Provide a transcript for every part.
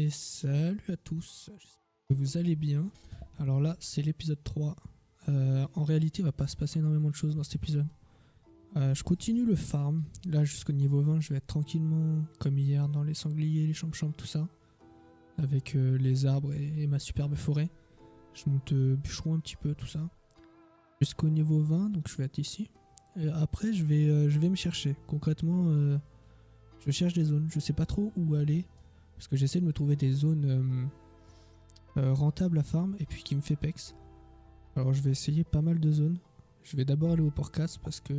Et salut à tous, j'espère que vous allez bien. Alors là, c'est l'épisode 3. En réalité, il va pas se passer énormément de choses dans cet épisode. Je continue le farm. Là, jusqu'au niveau 20, je vais être tranquillement, comme hier, dans les sangliers, les champs, tout ça. Avec les arbres et ma superbe forêt. Je monte bûcheron un petit peu, tout ça. Jusqu'au niveau 20, donc je vais être ici. Et après, je vais me chercher. Concrètement, je cherche des zones. Je sais pas trop où aller. Parce que j'essaie de me trouver des zones rentables à farm et puis qui me fait pex. Alors je vais essayer pas mal de zones. Je vais d'abord aller au Portcast parce que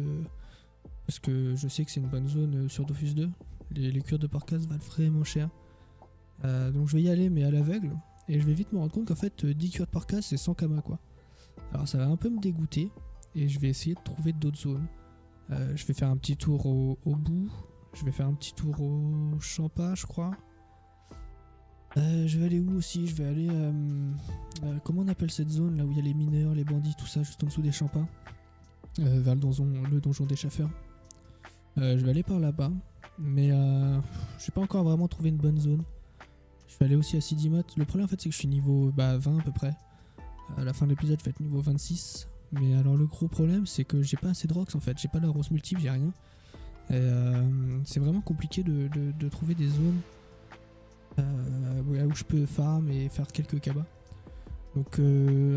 je sais que c'est une bonne zone sur Dofus 2. Les cuirs de Portcast valent vraiment cher. Donc je vais y aller mais à l'aveugle. Et je vais vite me rendre compte qu'en fait 10 cuirs de Portcast c'est 100 kama quoi. Alors ça va un peu me dégoûter. Et je vais essayer de trouver d'autres zones. Je vais faire un petit tour au bout. Je vais faire un petit tour au Champa je crois. Je vais aller où aussi? Je vais aller... comment on appelle cette zone là où il y a les mineurs, les bandits, tout ça, juste en dessous des champas, vers le donjon des chaffeurs. Je vais aller par là-bas, mais j'ai pas encore vraiment trouvé une bonne zone. Je vais aller aussi à Sidimot. Le problème en fait c'est que je suis niveau 20 à peu près. À la fin de l'épisode je vais être niveau 26. Mais alors le gros problème c'est que j'ai pas assez de rocks en fait. J'ai pas la rose multiple, j'ai rien. Et c'est vraiment compliqué de trouver des zones où je peux farm et faire quelques cabas. Donc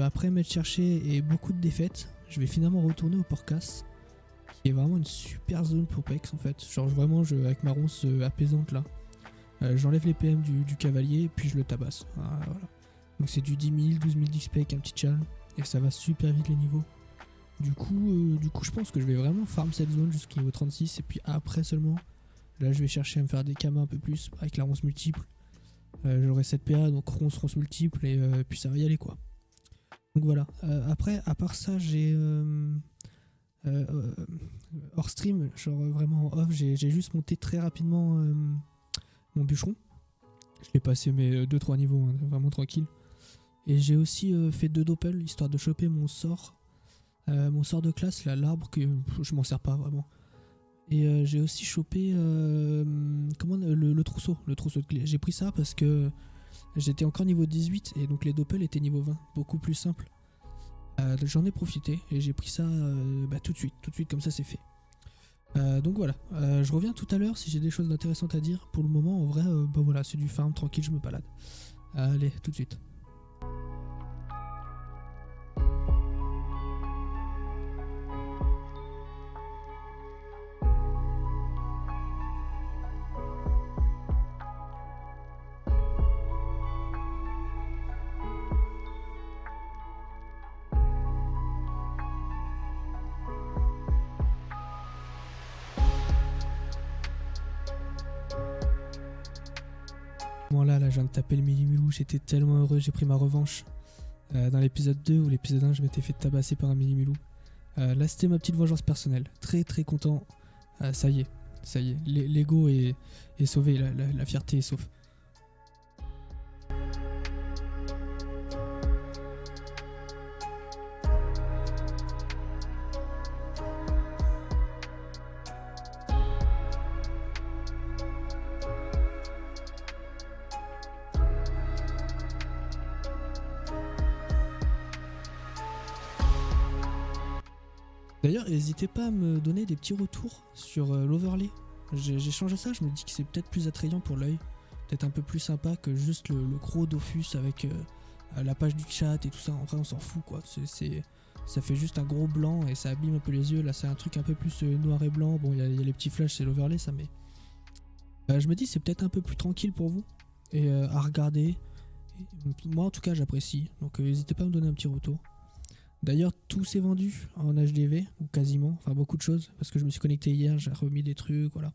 après m'être cherché et beaucoup de défaites, je vais finalement retourner au Portcast, qui est vraiment une super zone pour Pex en fait. Genre vraiment avec ma ronce apaisante là, j'enlève les PM du cavalier et puis je le tabasse. Voilà. Donc c'est du 10 000, 12 000 d'XP avec un petit chal et ça va super vite les niveaux. Du coup je pense que je vais vraiment farm cette zone jusqu'au niveau 36 et puis après seulement, là je vais chercher à me faire des kamas un peu plus avec la ronce multiple. J'aurai 7 PA donc ronce multiple et puis ça va y aller quoi. Donc voilà. Après à part ça j'ai hors stream, genre vraiment en off, j'ai juste monté très rapidement mon bûcheron. Je l'ai passé mes 2-3 niveaux hein, vraiment tranquille. Et j'ai aussi fait 2 doppels histoire de choper mon sort de classe là, l'arbre que je m'en sers pas vraiment. Et j'ai aussi chopé le trousseau de clés. J'ai pris ça parce que j'étais encore niveau 18 et donc les doppels étaient niveau 20, beaucoup plus simple. J'en ai profité et j'ai pris ça tout de suite comme ça c'est fait. Donc voilà, je reviens tout à l'heure si j'ai des choses intéressantes à dire. Pour le moment en vrai, voilà, c'est du farm tranquille, je me balade. Allez, tout de suite. Bon là je viens de taper le millimilou, j'étais tellement heureux, j'ai pris ma revanche. Dans l'épisode 2 ou l'épisode 1 je m'étais fait tabasser par un millimilou. Là c'était ma petite vengeance personnelle, très très content. Ça y est, l'ego est sauvé, la fierté est sauve. D'ailleurs, n'hésitez pas à me donner des petits retours sur l'overlay. J'ai changé ça, je me dis que c'est peut-être plus attrayant pour l'œil. Peut-être un peu plus sympa que juste le gros Dofus avec la page du chat et tout ça. En vrai, on s'en fout quoi. Ça fait juste un gros blanc et ça abîme un peu les yeux. Là, c'est un truc un peu plus noir et blanc. Bon, il y a les petits flashs, c'est l'overlay, ça, mais... je me dis c'est peut-être un peu plus tranquille pour vous et à regarder. Moi, en tout cas, j'apprécie. Donc, n'hésitez pas à me donner un petit retour. D'ailleurs, tout s'est vendu en HDV, ou quasiment, enfin beaucoup de choses, parce que je me suis connecté hier, j'ai remis des trucs, voilà.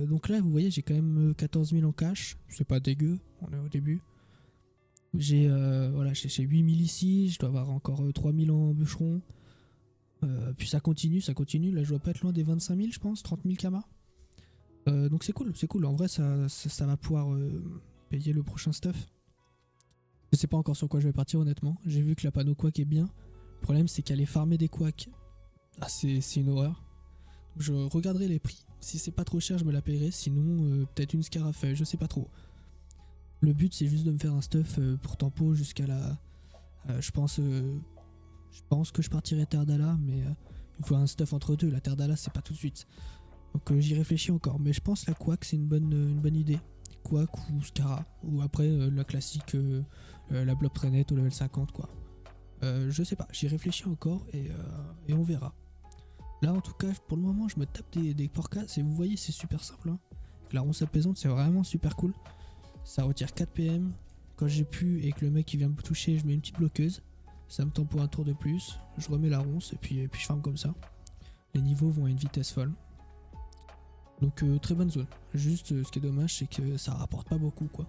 Donc là, vous voyez, j'ai quand même 14 000 en cash, c'est pas dégueu, on est au début. J'ai 8 000 ici, je dois avoir encore 3 000 en bûcheron. Puis ça continue, là je dois pas être loin des 25 000 je pense, 30 000 kama. Donc c'est cool, en vrai ça va pouvoir payer le prochain stuff. Je sais pas encore sur quoi je vais partir honnêtement. J'ai vu que la panneau quack est bien. Le problème c'est qu'aller farmer des quacks, c'est une horreur. Je regarderai les prix. Si c'est pas trop cher je me la paierai. Sinon peut-être une scarafeuille, je sais pas trop. Le but c'est juste de me faire un stuff pour tempo jusqu'à la... je pense que je partirai Terdala, mais il me faut un stuff entre deux. La Terdala c'est pas tout de suite. Donc j'y réfléchis encore. Mais je pense la Quack c'est une bonne idée. Quack ou Scara. Ou après la classique, la Blob Trainette au level 50 quoi. Je sais pas, j'y réfléchis encore et on verra. Là en tout cas pour le moment je me tape des porcas et vous voyez c'est super simple. Hein. La ronce apaisante c'est vraiment super cool. Ça retire 4 PM. Quand j'ai pu et que le mec il vient me toucher, je mets une petite bloqueuse. Ça me tend pour un tour de plus. Je remets la ronce et puis je farm comme ça. Les niveaux vont à une vitesse folle. Donc très bonne zone. Juste ce qui est dommage c'est que ça rapporte pas beaucoup quoi.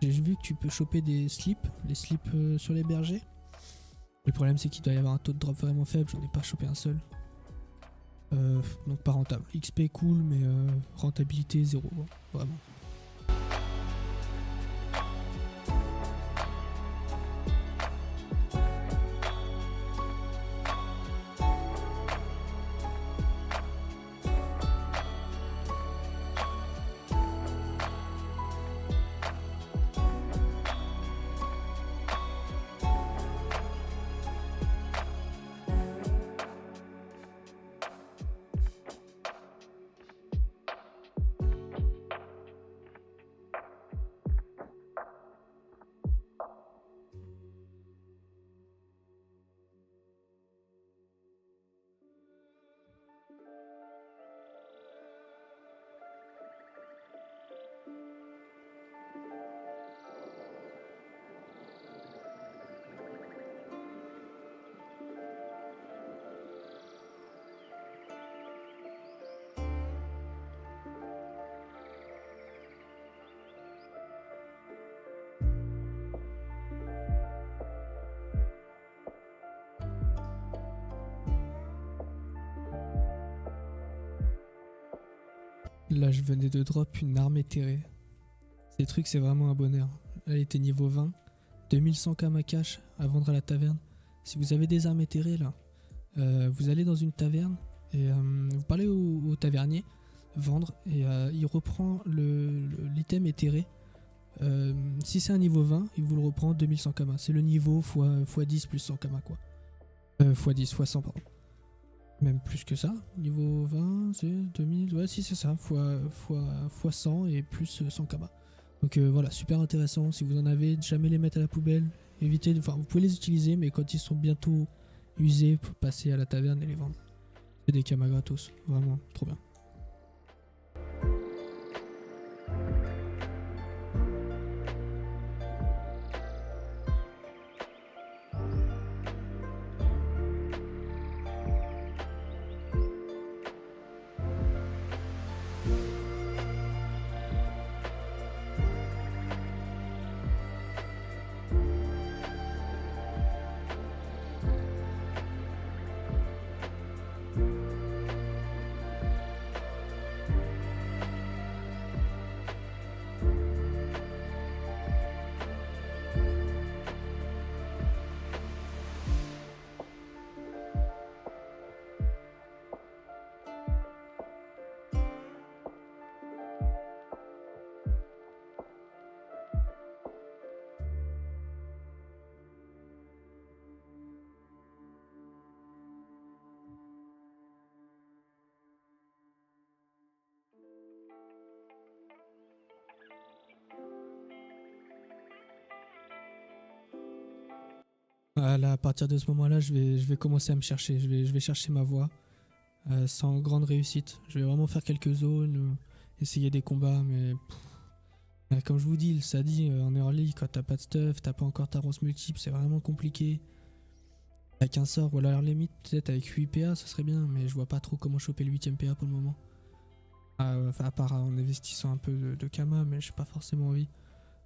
J'ai vu que tu peux choper des slips, les slips sur les bergers. Le problème c'est qu'il doit y avoir un taux de drop vraiment faible, j'en ai pas chopé un seul. Donc pas rentable. XP cool mais rentabilité zéro, vraiment. Là je venais de drop une arme éthérée. Ces trucs c'est vraiment un bonheur. Elle était niveau 20, 2100 km cash à vendre à la taverne. Si vous avez des armes éthérées là, vous allez dans une taverne et vous parlez au tavernier, vendre, et il reprend l'item éthéré. Si c'est un niveau 20, il vous le reprend 2100 km. C'est le niveau x 10 plus 100 km quoi. X 10, x 100 pardon. Même plus que ça, niveau 20, c'est 2000, ouais si c'est ça, fois 100 et plus 100 km. Donc voilà, super intéressant, si vous en avez, jamais les mettre à la poubelle, évitez, enfin vous pouvez les utiliser, mais quand ils sont bientôt usés, passer à la taverne et les vendre. C'est des kamas gratos, vraiment trop bien. Là, à partir de ce moment-là, je vais commencer à me chercher. Je vais chercher ma voie sans grande réussite. Je vais vraiment faire quelques zones, essayer des combats, mais comme je vous dis, ça dit en early, quand t'as pas de stuff, t'as pas encore ta ronce multiple, c'est vraiment compliqué. Avec un sort, ou à la limite, peut-être avec 8 PA, ça serait bien, mais je vois pas trop comment choper le 8ème PA pour le moment. Enfin, à part en investissant un peu de Kama, mais j'ai pas forcément envie.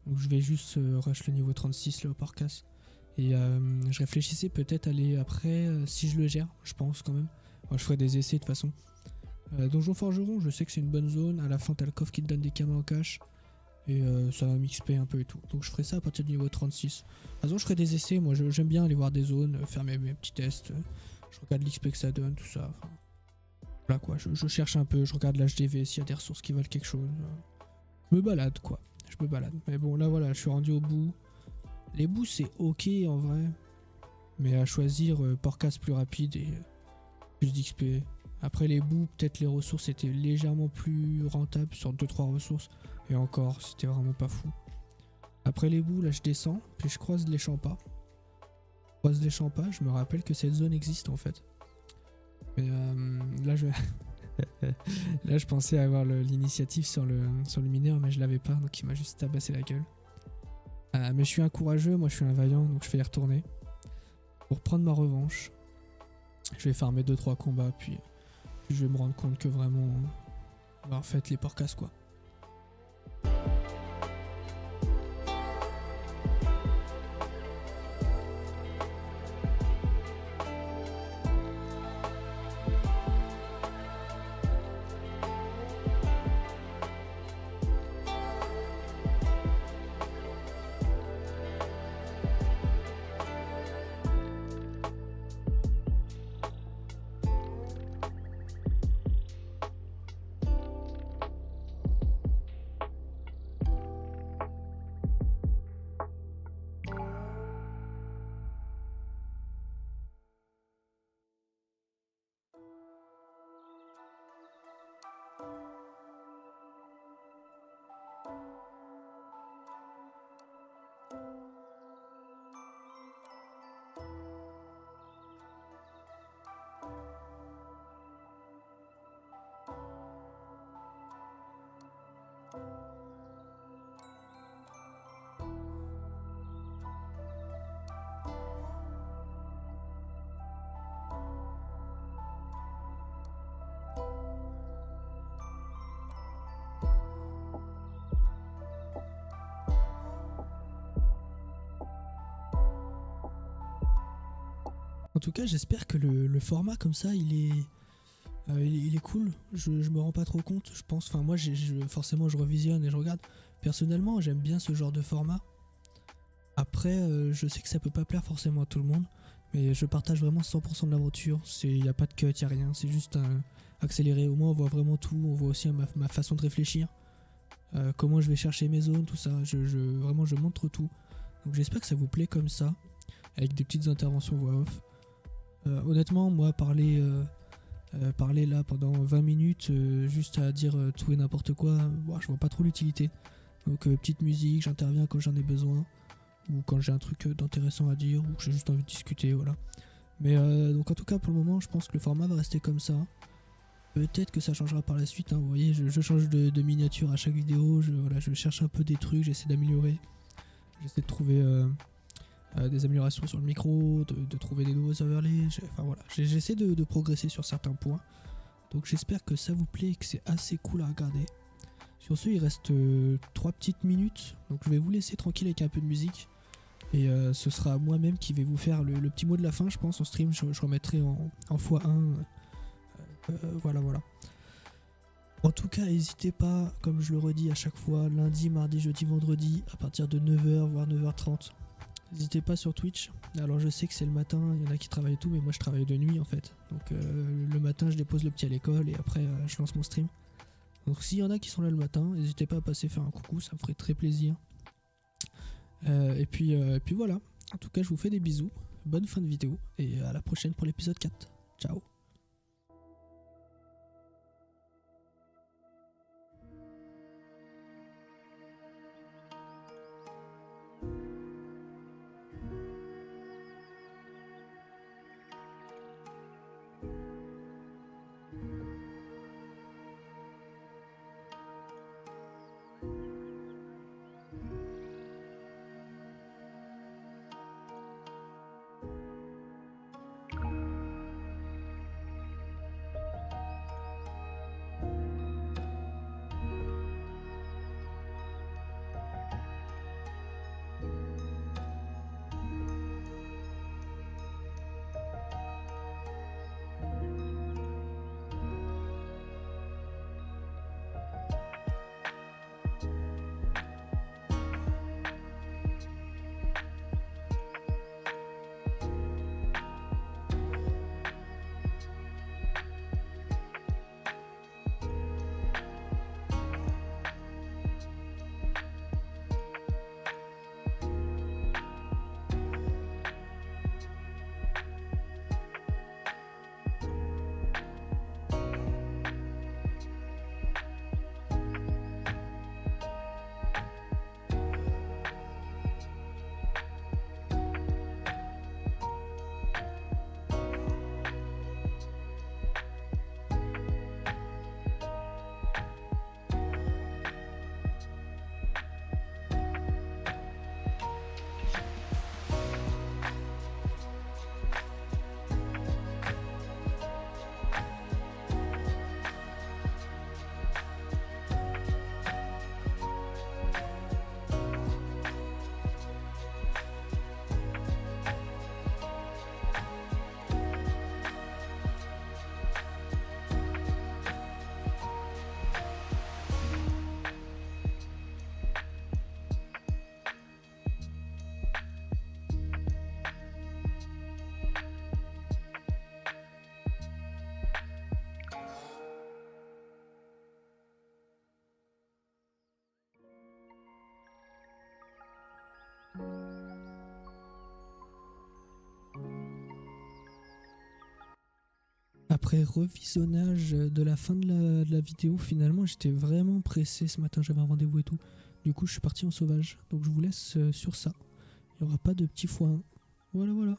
Donc je vais juste rush le niveau 36, le Porcas. Et je réfléchissais peut-être aller après, si je le gère, je pense quand même. Moi, je ferai des essais de toute façon. Donjon Forgeron, je sais que c'est une bonne zone. À la fin, t'as le coffre qui te donne des kamas en cash. Et ça va m'XP un peu et tout. Donc je ferai ça à partir du niveau 36. De toute façon, je ferai des essais. Moi, j'aime bien aller voir des zones, faire mes petits tests. Je regarde l'XP que ça donne, tout ça. Enfin, voilà quoi, je cherche un peu, je regarde l'HDV s'il y a des ressources qui valent quelque chose. Je me balade quoi. je me balade. Mais bon, là voilà, je suis rendu au bout. Les bouts, c'est ok en vrai. Mais à choisir, Porcas plus rapide et plus d'XP. Après les bouts, peut-être les ressources étaient légèrement plus rentables sur 2-3 ressources. Et encore, c'était vraiment pas fou. Après les bouts, là je descends, puis je croise les champas. Je croise les champas, je me rappelle que cette zone existe en fait. Mais là je... là je pensais avoir l'initiative sur le mineur, mais je l'avais pas, donc il m'a juste tabassé la gueule. Mais je suis un courageux, moi je suis un vaillant, donc je vais y retourner. Pour prendre ma revanche. Je vais farmer 2-3 combats, puis je vais me rendre compte que vraiment... Bah, en fait, les porcas quoi. En tout cas, j'espère que le format comme ça, il est cool. Je me rends pas trop compte, je pense. Enfin, moi, forcément, je revisionne et je regarde. Personnellement, j'aime bien ce genre de format. Après, je sais que ça peut pas plaire forcément à tout le monde, mais je partage vraiment 100% de l'aventure. Il n'y a pas de cut, il n'y a rien. C'est juste accéléré. Au moins, on voit vraiment tout. On voit aussi ma façon de réfléchir. Comment je vais chercher mes zones, tout ça. Vraiment, je montre tout. Donc, j'espère que ça vous plaît comme ça, avec des petites interventions voix off. Honnêtement, moi, parler là pendant 20 minutes juste à dire tout et n'importe quoi, je vois pas trop l'utilité. Donc petite musique, j'interviens quand j'en ai besoin, ou quand j'ai un truc d'intéressant à dire, ou que j'ai juste envie de discuter, voilà. Mais donc en tout cas pour le moment, je pense que le format va rester comme ça. Peut-être que ça changera par la suite, hein. Vous voyez, je change de miniature à chaque vidéo, je cherche un peu des trucs, j'essaie d'améliorer. J'essaie de trouver des améliorations sur le micro, de trouver des nouveaux overlays. Enfin voilà, j'essaie de progresser sur certains points. Donc j'espère que ça vous plaît et que c'est assez cool à regarder. Sur ce, il reste 3 petites minutes. Donc je vais vous laisser tranquille avec un peu de musique. Et ce sera moi-même qui vais vous faire le petit mot de la fin, je pense, en stream. Je remettrai en x1. Voilà. En tout cas, n'hésitez pas, comme je le redis à chaque fois, lundi, mardi, jeudi, vendredi, à partir de 9h, voire 9h30. N'hésitez pas sur Twitch. Alors je sais que c'est le matin, il y en a qui travaillent et tout, mais moi je travaille de nuit en fait. Donc le matin je dépose le petit à l'école et après je lance mon stream. Donc s'il y en a qui sont là le matin, n'hésitez pas à passer faire un coucou, ça me ferait très plaisir. Et puis voilà. En tout cas je vous fais des bisous, bonne fin de vidéo et à la prochaine pour l'épisode 4. Ciao. après revisionnage de la fin de la vidéo, finalement j'étais vraiment pressé ce matin, j'avais un rendez-vous et tout. Du coup je suis parti en sauvage. Donc je vous laisse sur ça. Il n'y aura pas de petit x1. Voilà.